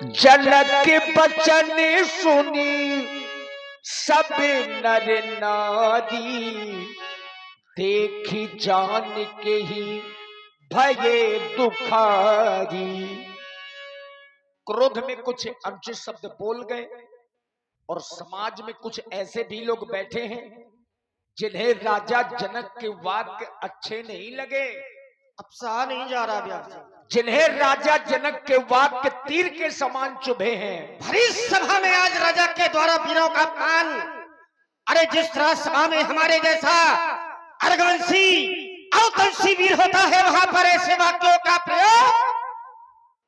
जनक बचन सुनी सब नर नारी, देखी जान के ही भये दुखारी। क्रोध में कुछ अनुचित शब्द बोल गए और समाज में कुछ ऐसे भी लोग बैठे हैं जिन्हें राजा जनक के वाक्य अच्छे नहीं लगे। अब सहा नहीं जा रहा व्यास, जिन्हें राजा जनक के वाक्य तीर के समान चुभे हैं। भरी सभा में आज राजा के द्वारा वीरों का अपमान, अरे जिस तरह सभा में हमारे जैसा अर्गवंशी अवतंशी वीर होता है, वहां पर ऐसे वाक्यों का प्रयोग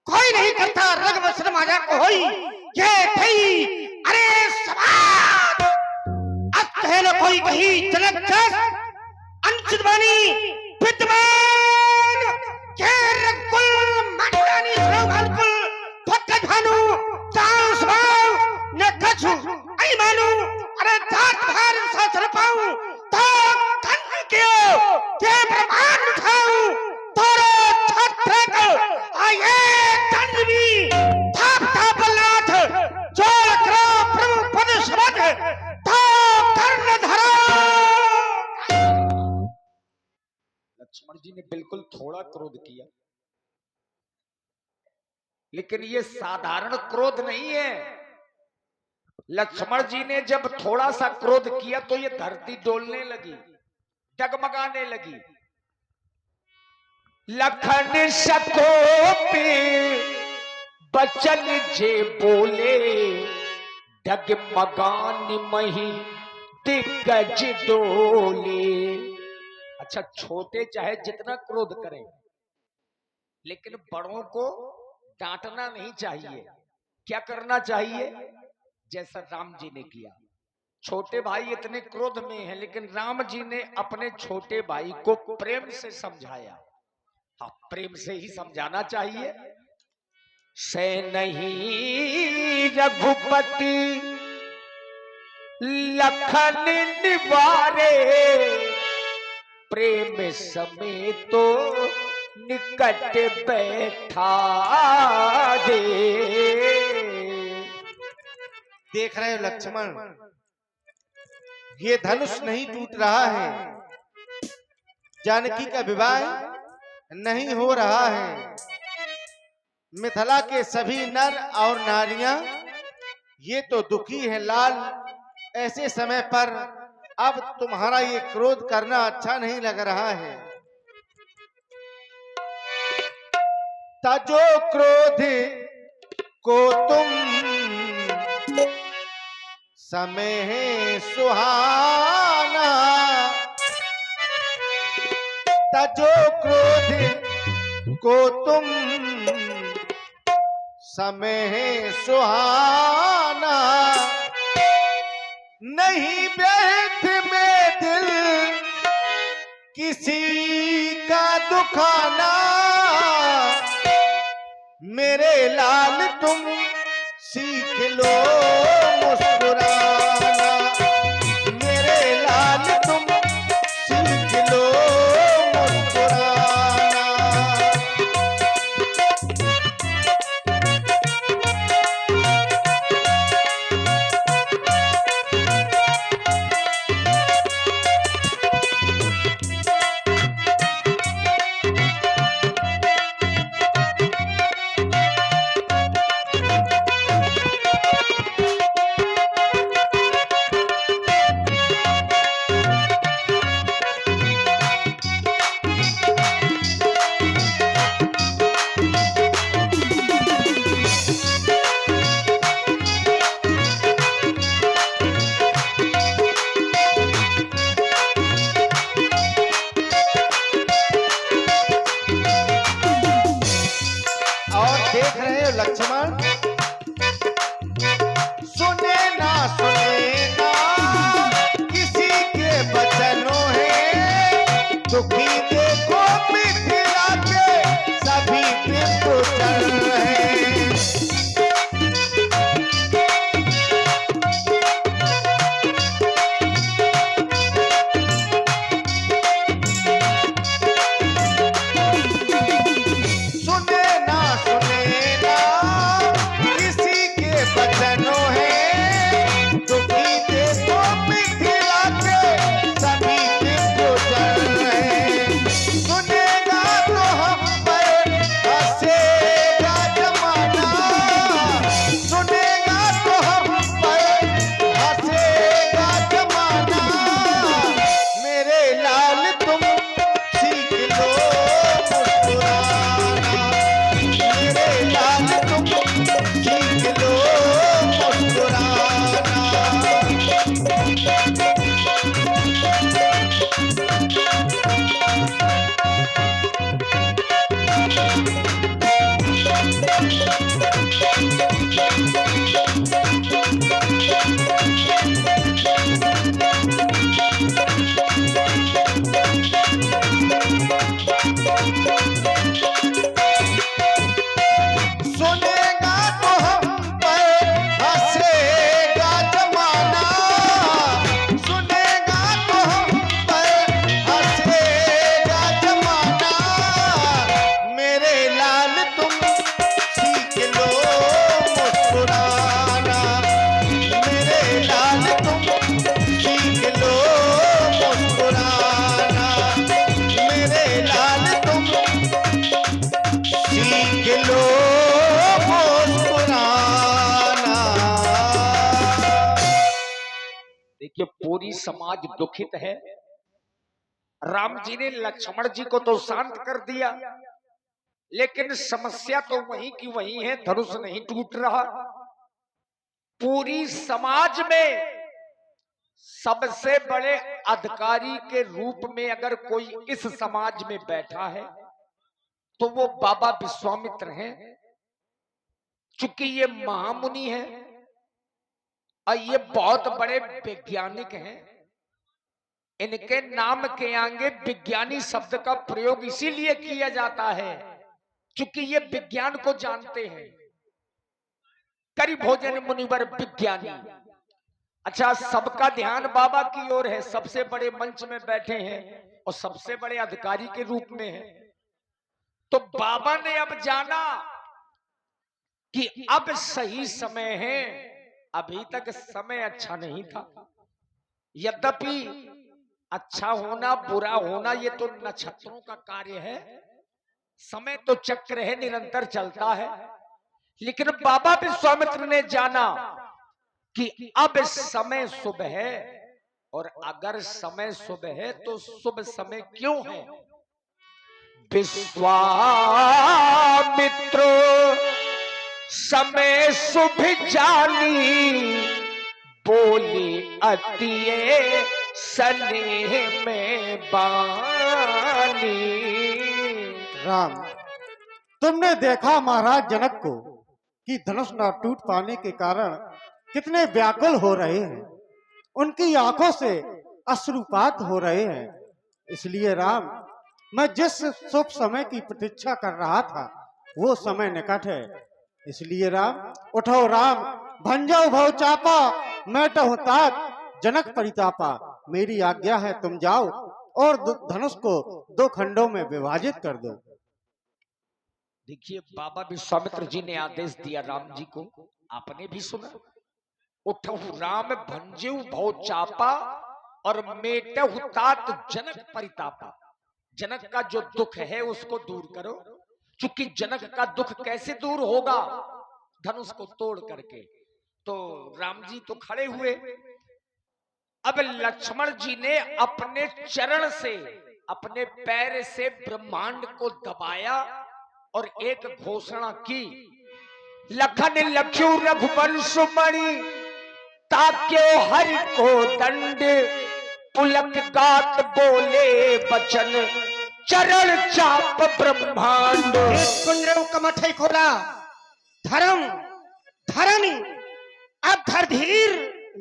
कोई नहीं करता। रघुवंश माजा को होई ये थई, अरे समाज अब कहलो कोई कही जनक जस अनुचित बानी विद्वान के रकुल मंडानी श्रोमकुल फटक भानु ताऊ स्वाव न कछु आई मानु, अरे जात भार सचर पाऊं तो धन के के प्रमाण उठाऊं तोरो छत्र को आये दंडवी थाप थाप लाथ जोर करो प्रभु पद शब्द तो कर्ण धरो। लक्ष्मण जी ने बिल्कुल थोड़ा क्रोध किया, लेकिन ये साधारण क्रोध नहीं है। लक्ष्मण जी ने जब थोड़ा सा क्रोध किया तो ये धरती डोलने लगी, डगमगाने लगी। लखन सकोपे बचन जे बोले, डगमगान मही दिग्गज डोले। अच्छा, छोटे चाहे जितना क्रोध करें, लेकिन बड़ों को डांटना नहीं चाहिए। क्या करना चाहिए? जैसा राम जी ने किया। छोटे भाई इतने क्रोध में हैं, लेकिन राम जी ने अपने छोटे भाई को प्रेम से समझाया। हाँ, प्रेम से ही समझाना चाहिए। से नहीं रघुपति लखन निवारे, प्रेम समेत तो निकट बैठा दे। देख रहे हो लक्ष्मण, ये धनुष नहीं टूट रहा है, जानकी का विवाह नहीं हो रहा है। मिथिला के सभी नर और नारियां ये तो दुखी है लाल। ऐसे समय पर अब तुम्हारा ये क्रोध करना अच्छा नहीं लग रहा है। तजो क्रोध को तुम समय है सुहाना, तजो क्रोध को तुम समय है सुहाना, नहीं व्यर्थ में दिल किसी का दुखाना। मेरे लाल तुम सीख लो मुस्कुराना, मेरे लाल तुम सीख लो मुस्कुराना। देख रहे हो लक्ष्मण, सुने ना किसी के बचनों है, दुखी देखो मिथिला के सभी बिंदु चल रहे। सुने ना सुनेगा तो हम पर हंसेगा जमाना, सुनेगा तो हम पर हंसेगा जमाना। मेरे लाल तुम सीख लो मुस्कुराना, मेरे लाल तुम सीख लो मुस्कुराना, मेरे लाल तुम सीख लो मुस्कुराना। देखिए पूरी समाज दुखित है। राम जी ने लक्ष्मण जी को तो शांत कर दिया, लेकिन समस्या तो वहीं की वहीं है, धनुष नहीं टूट रहा। पूरी समाज में सबसे बड़े अधिकारी के रूप में अगर कोई इस समाज में बैठा है तो वो बाबा विश्वामित्र हैं। चूंकि ये महामुनि हैं और ये बहुत बड़े वैज्ञानिक हैं, इनके नाम के आगे विज्ञानी शब्द का प्रयोग इसीलिए किया जाता है क्योंकि ये विज्ञान को जानते हैं। करि भोजन मुनिवर विज्ञानी। अच्छा, सबका ध्यान बाबा की ओर है, सबसे बड़े मंच में बैठे हैं और सबसे बड़े अधिकारी के रूप में है। तो बाबा ने अब जाना कि अब सही समय है, अभी तक समय अच्छा नहीं था। यद्यपि अच्छा होना बुरा होना ये तो नक्षत्रों का कार्य है, समय तो चक्र है, निरंतर चलता है। लेकिन बाबा विश्वामित्र ने जाना कि अब समय शुभ है, और अगर समय शुभ है तो शुभ समय क्यों है। विश्वामित्र समय शुभ जानी, बोली अतिये स्नेह में बानी। राम, तुमने देखा महाराज जनक को कि धनुष न टूट पाने के कारण कितने व्याकुल हो रहे हैं। उनकी आंखों से अश्रुपात हो रहे हैं। इसलिए राम, मैं जिस शुभ समय की प्रतीक्षा कर रहा था वो समय निकट है। इसलिए राम, उठो राम, भंजो भव चापा, मैटहु तात जनक परितापा। मेरी आज्ञा है, तुम जाओ और धनुष को 2 खंडों में विभाजित कर दो। देखिए बाबा विश्वामित्र जी ने आदेश दिया राम जी को, आपने भी सुना। उठहु राम भंजऊ भव चापा और मेटहु तात जनक परितापा। जनक का जो दुख है उसको दूर करो। क्योंकि जनक का दुख कैसे दूर होगा, धनुष को तोड़ करके। तो राम जी तो खड़े हुए। अब लक्ष्मण जी ने अपने चरण से, अपने पैर से ब्रह्मांड को दबाया और एक घोषणा की, लखन लख्यू रघुवंश मणि, ताक्यो हरि को दंड, पुलक गात बोले बचन, चरण चाप ब्रह्मांड। कुंजरों का मठई खोला, धर्म धरनी अब धरधीर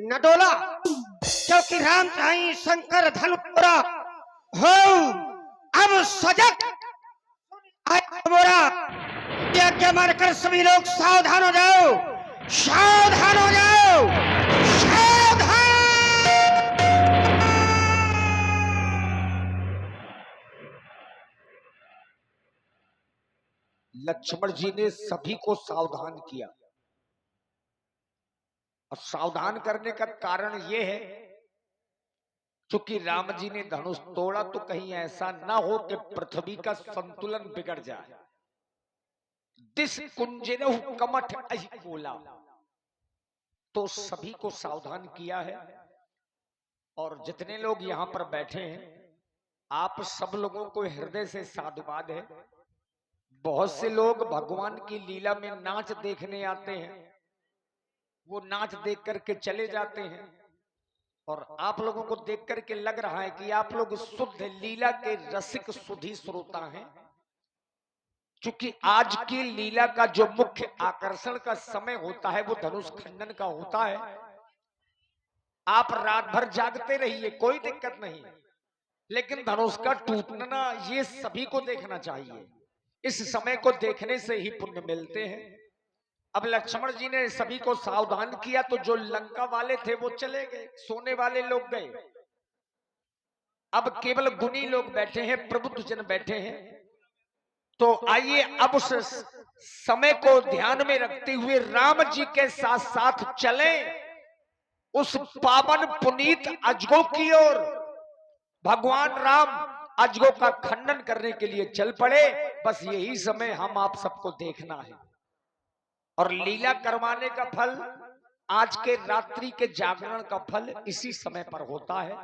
न डोला, क्योंकि राम चाही शंकर धनु तोरा हो। अब सजग मोरा, यज्ञ मारकर सभी लोग सावधान हो जाओ, सावधान हो जाओ, सावधान। लक्ष्मण जी ने सभी को सावधान किया। और सावधान करने का कारण यह है क्योंकि राम जी ने धनुष तोड़ा तो कहीं ऐसा ना हो कि पृथ्वी का संतुलन बिगड़ जाए। दिस कुंजरहु कमठ अहि कोला, तो सभी को सावधान किया है। और जितने लोग यहां पर बैठे हैं, आप सब लोगों को हृदय से साधुवाद है। बहुत से लोग भगवान की लीला में नाच देखने आते हैं, वो नाच देख करके चले जाते हैं। और आप लोगों को देख करके लग रहा है कि आप लोग शुद्ध लीला के रसिक सुधी श्रोता हैं, क्योंकि आज की लीला का जो मुख्य आकर्षण का समय होता है वो धनुष खंडन का होता है। आप रात भर जागते रहिए, कोई दिक्कत नहीं, लेकिन धनुष का टूटना ये सभी को देखना चाहिए। इस समय को देखने से ही पुण्य मिलते हैं। अब लक्ष्मण जी ने सभी को सावधान किया, तो जो लंका वाले थे वो चले गए, सोने वाले लोग गए। अब केवल गुणी लोग बैठे हैं, प्रबुद्ध जन बैठे हैं। तो आइए अब उस समय को ध्यान में रखते हुए राम जी के साथ साथ चलें उस पावन पुनीत अजगो की ओर। भगवान राम अजगो का खंडन करने के लिए चल पड़े। बस यही समय हम आप सबको देखना है, और लीला करवाने का फल, आज के रात्रि के जागरण का फल इसी समय पर होता है।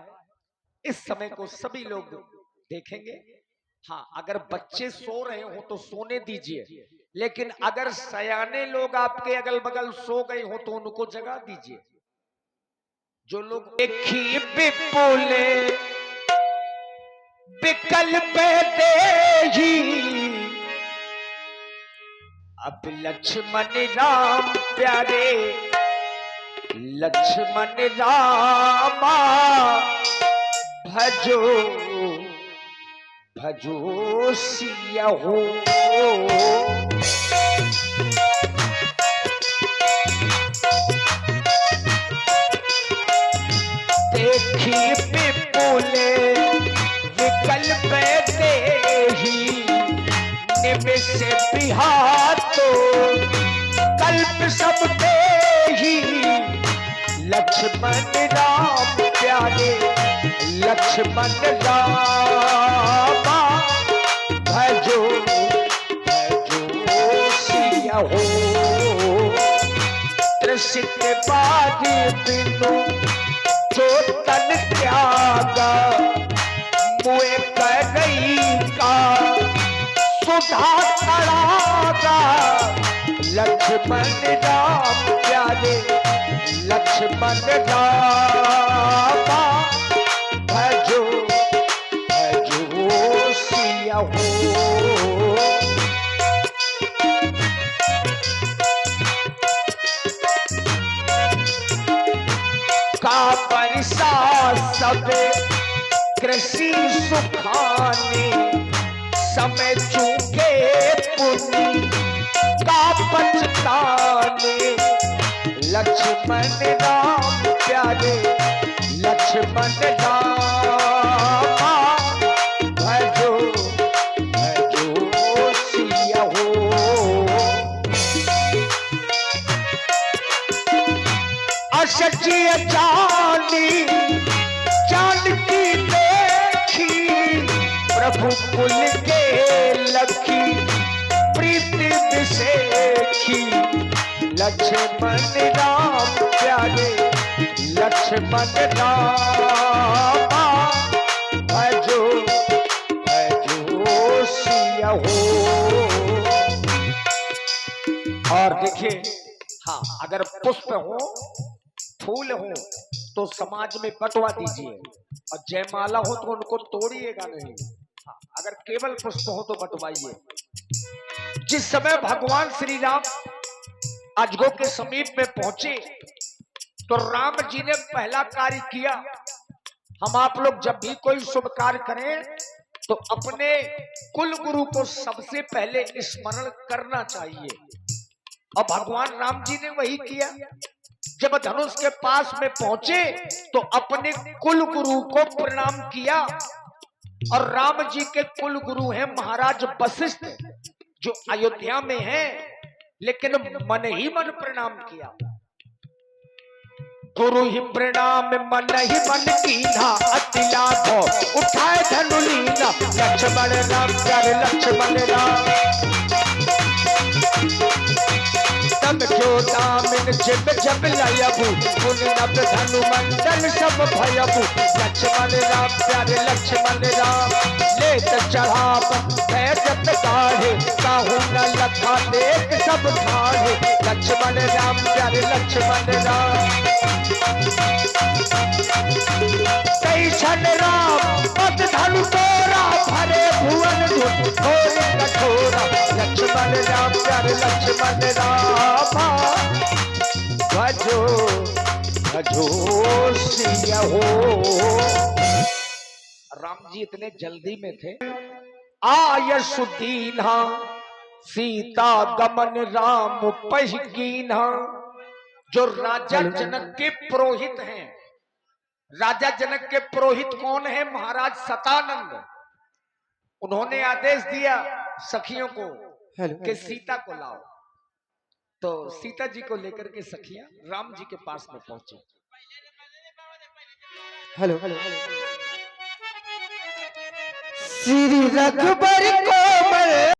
इस समय को सभी लोग देखेंगे। हाँ, अगर बच्चे सो रहे हो तो सोने दीजिए, लेकिन अगर सयाने लोग आपके अगल बगल सो गए हो तो उनको जगा दीजिए। जो लोग देखी विपुले विकल्प देही, अब लक्ष्मण राम प्यारे लक्ष्मण रामा, भजो भजो सिया हो। देखी विपुले विकल्प देही, निमिष बिहातो कल्प सब देही, लक्ष्मण राम प्यारे लक्ष्मण रामा, भजो भजो सिया हो। त्रसित बाधी बिनु जो तन त्यागा, मुए करई का सुधा तड़ागा, लक्ष्मण राम प्यारे लक्ष्मण रामा, भजो भजो सिया हो। का बरसा सब कृषि सुखाने, समय चूके पुण्य का पछताने, लक्ष्मण राम प्यारे लक्ष्मण रामा, भजो भजो सिया हो। असजिय जानी जानकी देखी, प्रभु कुल के लखी प्रीति विशेखी, लक्ष्मण राम प्यारे लक्ष्मण रामा, भजो भजो सिया हो। और देखिए, हाँ, अगर पुष्प हो फूल हो तो समाज में बंटवा दीजिए, और जयमाला हो तो उनको तोड़िएगा नहीं। हाँ, अगर केवल पुष्प हो तो बंटवाइए। जिस समय भगवान श्री राम अजगो के समीप में पहुंचे तो राम जी ने पहला कार्य किया। हम आप लोग जब भी कोई शुभ कार्य करें तो अपने कुल गुरु को सबसे पहले स्मरण करना चाहिए, और भगवान राम जी ने वही किया। जब धनुष के पास में पहुंचे तो अपने कुल गुरु को प्रणाम किया, और राम जी के कुल गुरु हैं महाराज वशिष्ठ, जो अयोध्या में हैं, लेकिन मन ही मन प्रणाम किया। गुरु ही प्रणाम मन ही मन कीना, अति लाभो उठाए धनु लीना, लक्ष्मण राम प्यारे लक्ष्मण राम। तब जो दामिन जिब जब लयबू, पुन नभ धनु मंडल सब भयबू, लक्ष्मण राम प्यारे लक्ष्मण राम। लेत चढ़ावन भैजत गाढ़े, काहू न लखा देख सब ठाढ़े, लक्ष्मण राम प्यारे लक्ष्मण राम। कई क्षण राम पद धनु तोरा, भरे भुवन घोर कठोरा, लक्ष्मण राम प्यारे लक्ष्मण रामा, भजो भजो सिया हो। राम जी इतने जल्दी में थे, आयसु दीन्हा सीता गमन राम पहिकीन्हा। जो राजा जनक के पुरोहित हैं, राजा जनक के पुरोहित कौन है? महाराज सतानंद। उन्होंने आदेश दिया सखियों को कि सीता को लाओ। तो सीता जी को लेकर के सखियां राम जी के पास में पहुंची। हेलो श्री रघुबर कोमल